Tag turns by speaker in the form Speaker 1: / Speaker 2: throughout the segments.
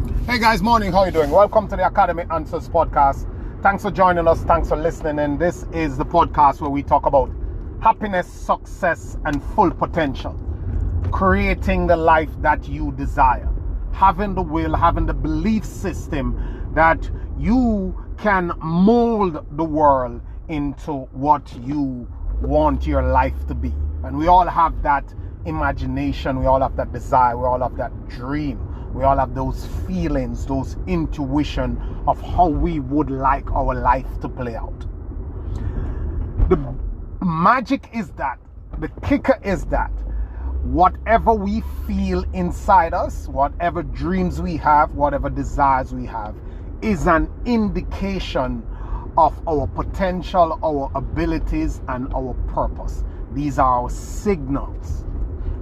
Speaker 1: Hey guys, morning. How are you doing? Welcome to the Academy Answers podcast. Thanks for joining us. Thanks for listening. And this is the podcast where we talk about happiness, success, and full potential. Creating the life that you desire. Having the will, having the belief system that you can mold the world into what you want your life to be. And we all have that imagination. We all have that desire. We all have that dream. We all have those feelings, those intuition of how we would like our life to play out. The magic is that, the kicker is that, whatever we feel inside us, whatever dreams we have, whatever desires we have, is an indication of our potential, our abilities, and our purpose. These are our signals.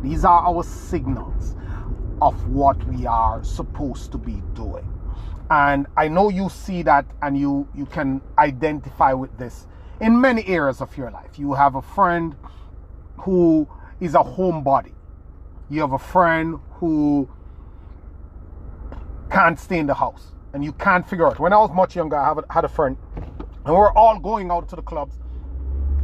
Speaker 1: These are our signals of what we are supposed to be doing. And I know you see that and you can identify with this in many areas of your life. You have a friend who is a homebody. You have a friend who can't stay in the house and you can't figure out. When I was much younger, I had a friend and we're all going out to the clubs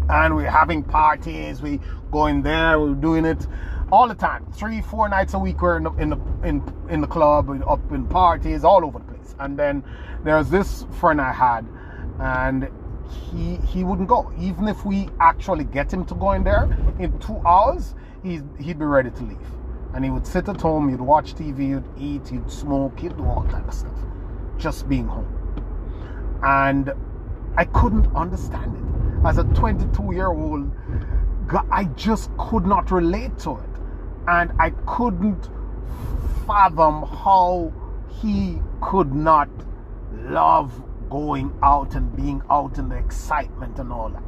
Speaker 1: and we're having parties, we going there, we're doing it all the time. 3-4 nights a week we're in the club, up in parties all over the place. And then there's this friend I had, and he wouldn't go. Even if we actually get him to go in there in 2 hours, he'd be ready to leave. And he would sit at home, he'd watch TV, he'd eat, he'd smoke, he'd do all kind of stuff, just being home. And I couldn't understand it. As a 22-year-old, I just could not relate to it. And I couldn't fathom how he could not love going out and being out in the excitement and all that.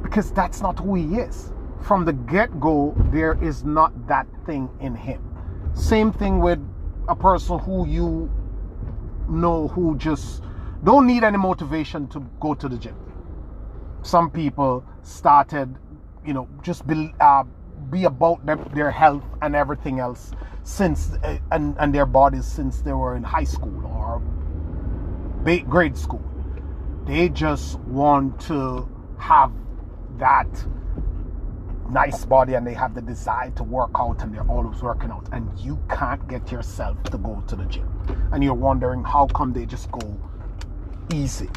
Speaker 1: Because that's not who he is. From the get-go, there is not that thing in him. Same thing with a person who you know who just don't need any motivation to go to the gym. Some people started, just be about their health and everything else since and their bodies since they were in high school or grade school. They just want to have that nice body and they have the desire to work out and they're always working out, and you can't get yourself to go to the gym and you're wondering how come they just go easily.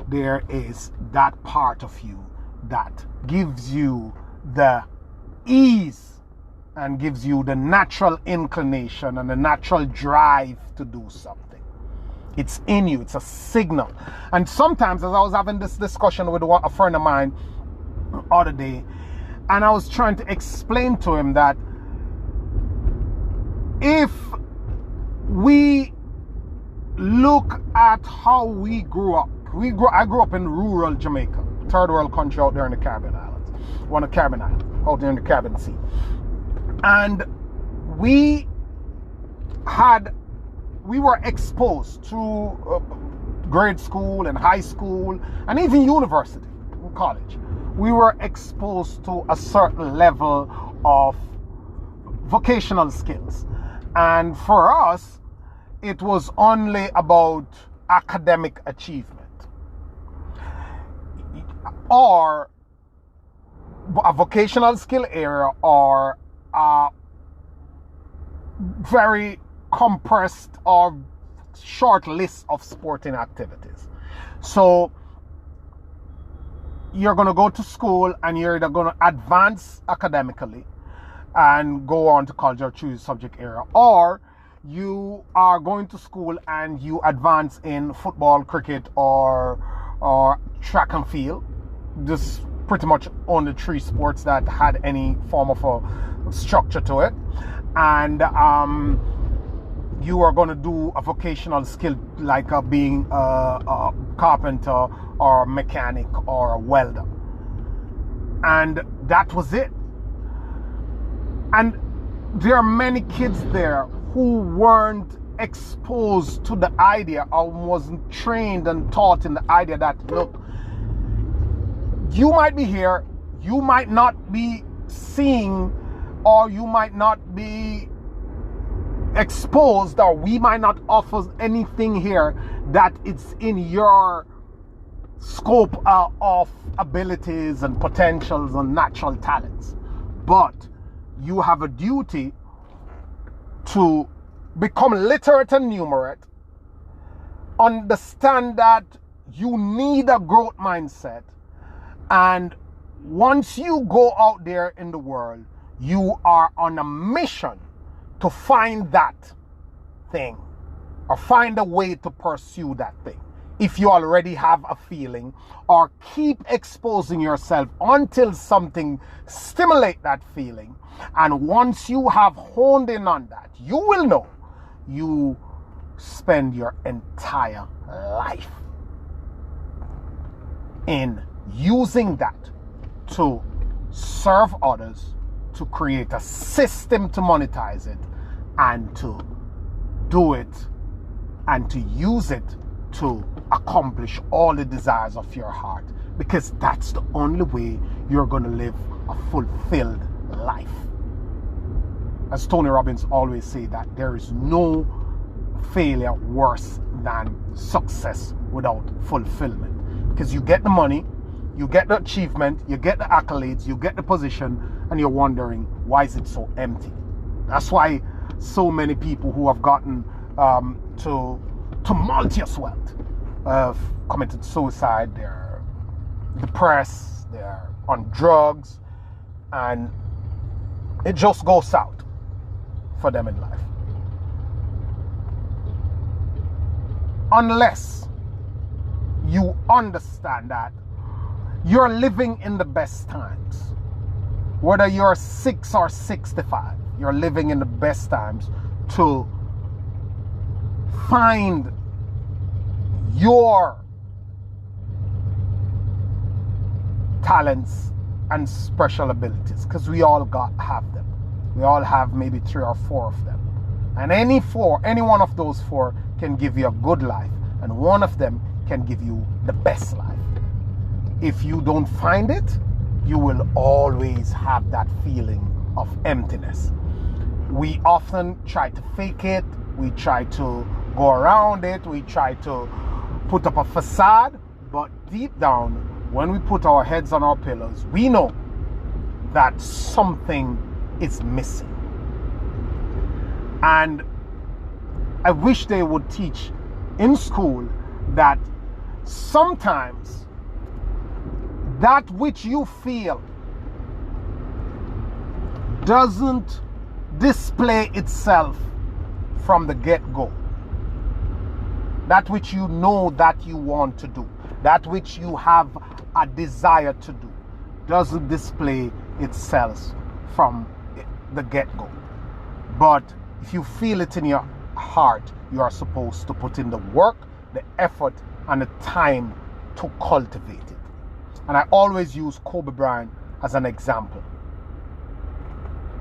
Speaker 1: There is that part of you that gives you the ease and gives you the natural inclination and the natural drive to do something. It's in you. It's a signal. And sometimes, as I was having this discussion with a friend of mine the other day, and I was trying to explain to him that if we look at how we grew up, I grew up in rural Jamaica, third world country out there in the Caribbean Islands, one of the Caribbean Islands, out there in the Caribbean Sea. And we were exposed to grade school and high school and even university, college. We were exposed to a certain level of vocational skills. And for us, it was only about academic achievement or a vocational skill area or a very compressed or short list of sporting activities. So you're going to go to school and you're either going to advance academically and go on to college or choose a subject area, or you are going to school and you advance in football, cricket, or track and field. Just pretty much only 3 sports that had any form of a structure to it. And you are going to do a vocational skill like being a carpenter or a mechanic or a welder. And that was it. And there are many kids there who weren't exposed to the idea or wasn't trained and taught in the idea that, look, you might be here, you might not be seeing, or you might not be exposed, or we might not offer anything here that it's in your scope of abilities and potentials and natural talents. But you have a duty to become literate and numerate, understand that you need a growth mindset, and once you go out there in the world, you are on a mission to find that thing or find a way to pursue that thing. If you already have a feeling, or keep exposing yourself until something stimulates that feeling. And once you have honed in on that, you will know you spend your entire life in using that to serve others, to create a system to monetize it, and to do it and to use it to accomplish all the desires of your heart, because that's the only way you're going to live a fulfilled life. As Tony Robbins always say, that there is no failure worse than success without fulfillment, because you get the money, you get the achievement, you get the accolades, you get the position, and you're wondering, why is it so empty? That's why so many people who have gotten to tumultuous wealth have committed suicide, they're depressed, they're on drugs, and it just goes south for them in life. Unless you understand that you're living in the best times, whether you're 6 or 65, you're living in the best times to find your talents and special abilities, because we all have them. We all have maybe 3 or 4 of them, and any one of those 4 can give you a good life, and one of them can give you the best life. If you don't find it, you will always have that feeling of emptiness. We often try to fake it, we try to go around it, we try to put up a facade, but deep down, when we put our heads on our pillows, we know that something is missing. And I wish they would teach in school that sometimes that which you feel doesn't display itself from the get-go. That which you know that you want to do, that which you have a desire to do, doesn't display itself from the get-go. But if you feel it in your heart, you are supposed to put in the work, the effort, and the time to cultivate it. And I always use Kobe Bryant as an example.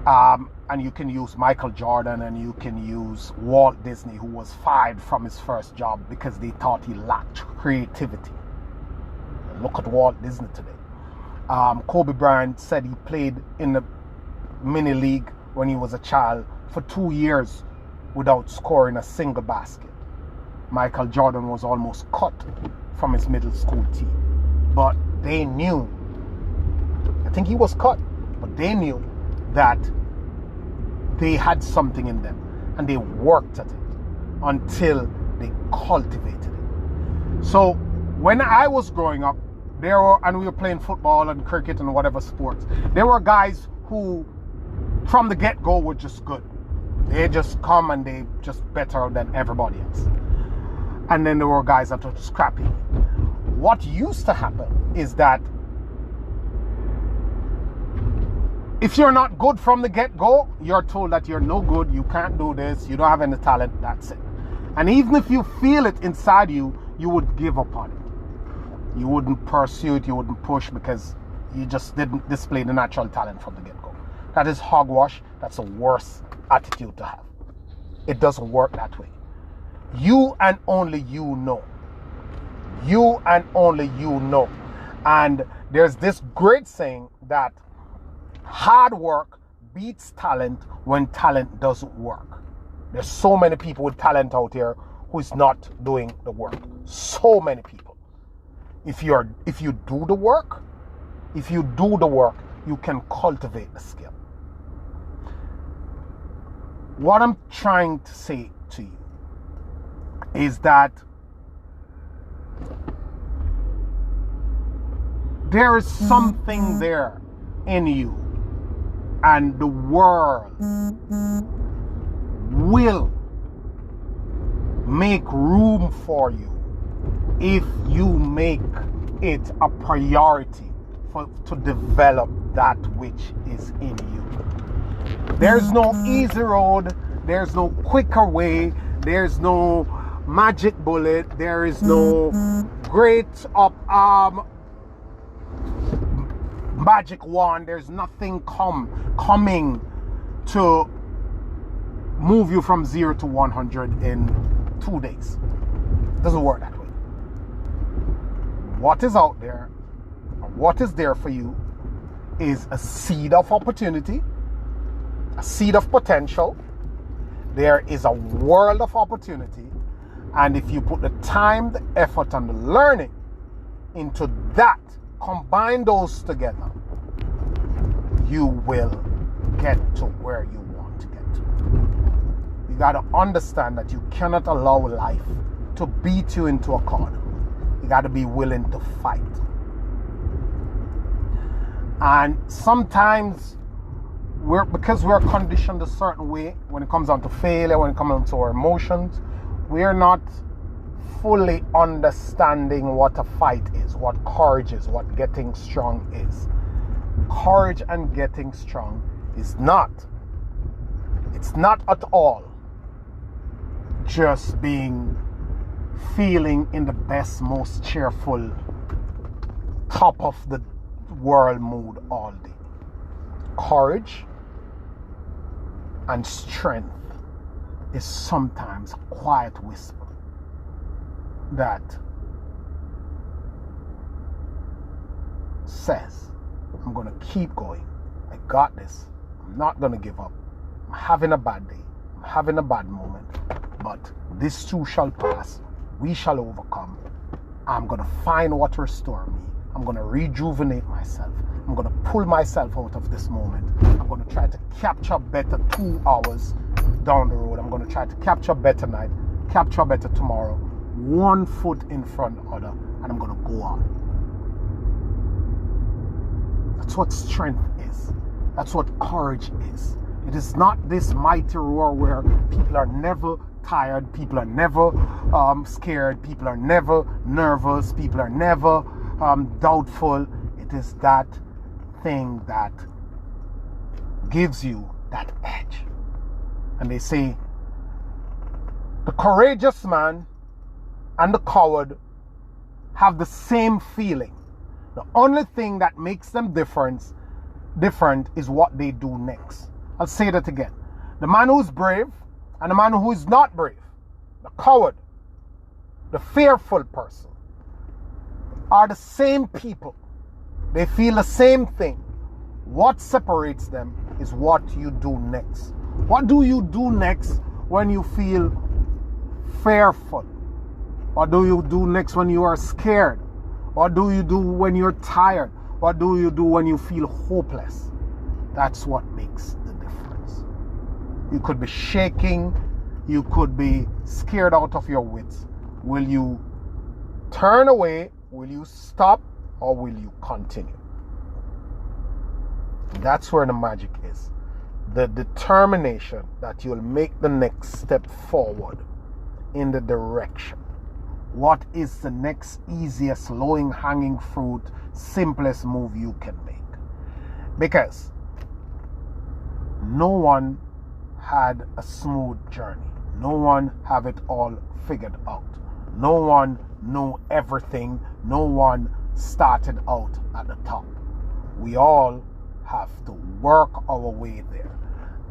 Speaker 1: And you can use Michael Jordan, and you can use Walt Disney, who was fired from his first job because they thought he lacked creativity. Look at Walt Disney today. Kobe Bryant said he played in the mini league when he was a child for 2 years without scoring a single basket. Michael Jordan was almost cut from his middle school team. But they knew, I think he was cut, but they knew that they had something in them, and they worked at it until they cultivated it. So when I was growing up, and we were playing football and cricket and whatever sports, there were guys who from the get-go were just good. They just come and they just better than everybody else. And then there were guys that were scrappy. What used to happen is that if you're not good from the get-go, you're told that you're no good, you can't do this, you don't have any talent, that's it. And even if you feel it inside you, you would give up on it. You wouldn't pursue it, you wouldn't push, because you just didn't display the natural talent from the get-go. That is hogwash. That's a worse attitude to have. It doesn't work that way. You and only you know. You and only you know. And there's this great saying that hard work beats talent when talent doesn't work. There's so many people with talent out here who is not doing the work. So many people. If you do the work, you can cultivate the skill. What I'm trying to say to you is that there is something there in you, and the world will make room for you if you make it a priority to develop that which is in you. There's no easy road, there's no quicker way, there's no magic bullet, there is no great magic wand, there's nothing coming to move you from 0 to 100 in 2 days. It doesn't work that way. What is out there, or what is there for you, is a seed of opportunity, a seed of potential. There is a world of opportunity, and if you put the time, the effort, and the learning into that, combine those together, you will get to where you want to get to. You got to understand that you cannot allow life to beat you into a corner. You got to be willing to fight. And sometimes because we're conditioned a certain way when it comes down to failure, when it comes down to our emotions, we're not fully understanding what a fight is, what courage is, what getting strong is. Courage and getting strong is not, it's not at all just feeling in the best, most cheerful, top of the world mood all day. Courage and strength is sometimes a quiet whisper that says, I'm going to keep going. I got this. I'm not going to give up. I'm having a bad day. I'm having a bad moment. But this too shall pass. We shall overcome. I'm going to find what restores me. I'm going to rejuvenate myself. I'm going to pull myself out of this moment. I'm going to try to capture better 2 hours down the road. I'm going to try to capture better night, capture better tomorrow. 1 foot in front of the other, and I'm going to go on. That's what strength is. That's what courage is. It is not this mighty roar where people are never tired, people are never scared, people are never nervous, people are never doubtful. It is that thing that gives you that edge. And they say the courageous man and the coward have the same feeling. The only thing that makes them different is what they do next. I'll say that again. The man who's brave and the man who is not brave, the coward, the fearful person, are the same people. They feel the same thing. What separates them is what you do next. What do you do next when you feel fearful? What do you do next when you are scared? What do you do when you're tired? What do you do when you feel hopeless? That's what makes the difference. You could be shaking. You could be scared out of your wits. Will you turn away? Will you stop? Or will you continue? That's where the magic is. The determination that you'll make the next step forward in the direction. What is the next easiest, lowest hanging fruit, simplest move you can make? Because no one had a smooth journey. No one have it all figured out. No one know everything. No one started out at the top. We all have to work our way there.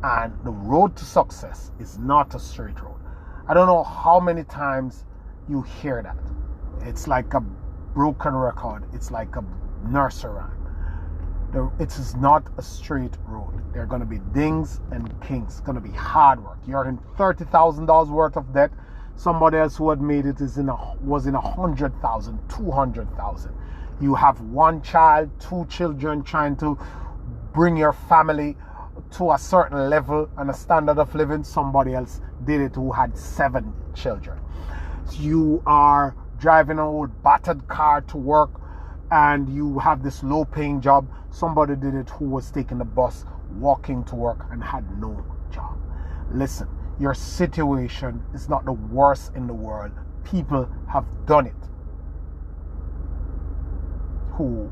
Speaker 1: And the road to success is not a straight road. I don't know how many times you hear that. It's like a broken record. It's like a nursery rhyme. It is not a straight road. There are going to be dings and kinks. It's going to be hard work. You're in $30,000 worth of debt. Somebody else who had made it was in 100,000, 200,000. You have one child, two children, trying to bring your family to a certain level and a standard of living. Somebody else did it who had 7 children. You are driving an old battered car to work and you have this low paying job. Somebody did it who was taking the bus, walking to work and had no job. Listen, your situation is not the worst in the world. People have done it who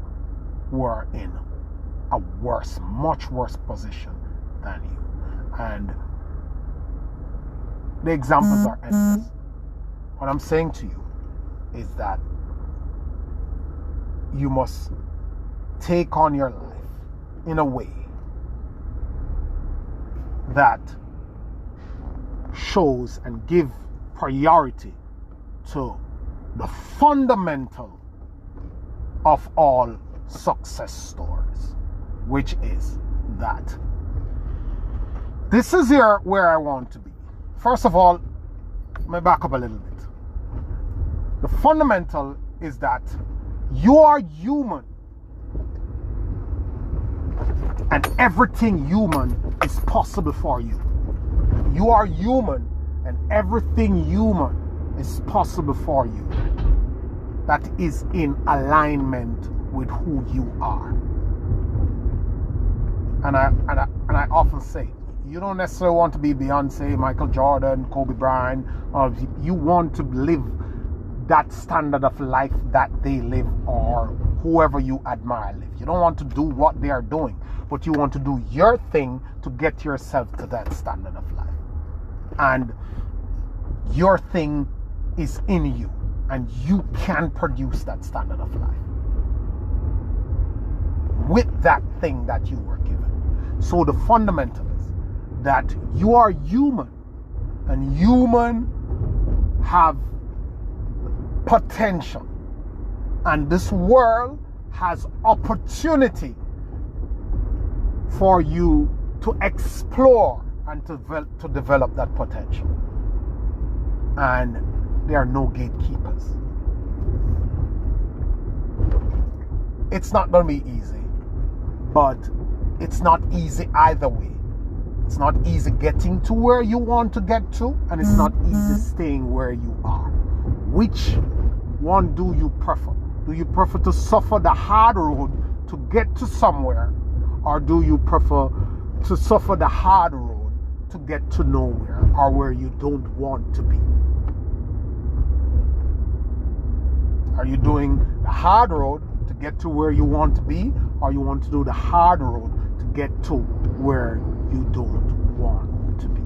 Speaker 1: were in a worse, much worse position than you. And the examples are endless. What I'm saying to you is that you must take on your life in a way that shows and give priority to the fundamental of all success stories, which is that this is here where I want to be. First of all, let me back up a little bit. The fundamental is that you are human, and everything human is possible for you. You are human, and everything human is possible for you. That is in alignment with who you are. And I often say, you don't necessarily want to be Beyonce, Michael Jordan, Kobe Bryant, or you want to live that standard of life that they live, or whoever you admire live. You don't want to do what they are doing, but you want to do your thing to get yourself to that standard of life. And your thing is in you, and you can produce that standard of life with that thing that you were given. So the fundamental is that you are human, and human have potential, and this world has opportunity for you to explore and to develop that potential. And there are no gatekeepers. It's not going to be easy, but it's not easy either way. It's not easy getting to where you want to get to, and it's not easy staying where you are. Which one do you prefer? Do you prefer to suffer the hard road to get to somewhere, or do you prefer to suffer the hard road to get to nowhere, or where you don't want to be? Are you doing the hard road to get to where you want to be, or you want to do the hard road to get to where you don't want to be?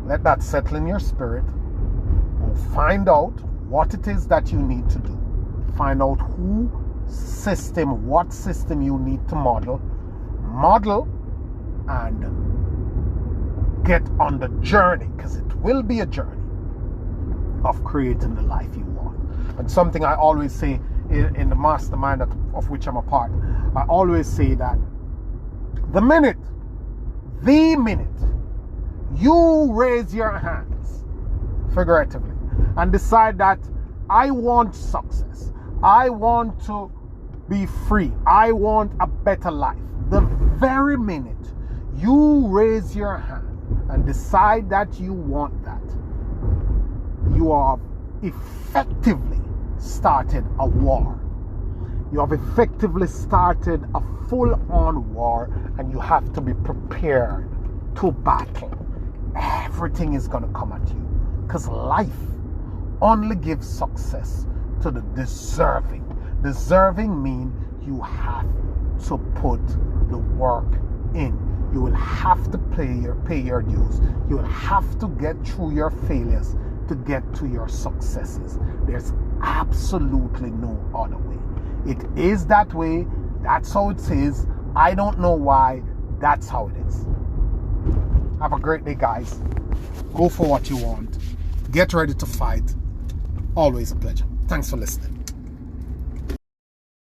Speaker 1: Let that settle in your spirit. Find out what it is that you need to do. Find out what system you need to model, and get on the journey, because it will be a journey of creating the life you want. And something I always say in the mastermind of which I'm a part, I always say that the minute you raise your hands, figuratively, and decide that I want success, I want to be free, I want a better life, the very minute you raise your hand and decide that you want that, you have effectively started a war. You have effectively started a full-on war, and you have to be prepared to battle. Everything is going to come at you, because life only gives success to the deserving. Deserving means you have to put the work in. You will have to pay your dues. You will have to get through your failures to get to your successes. There's absolutely no other way. It is that way. That's how it is. I don't know why. That's how it is. Have a great day, guys. Go for what you want. Get ready to fight. Always a pleasure. Thanks for listening.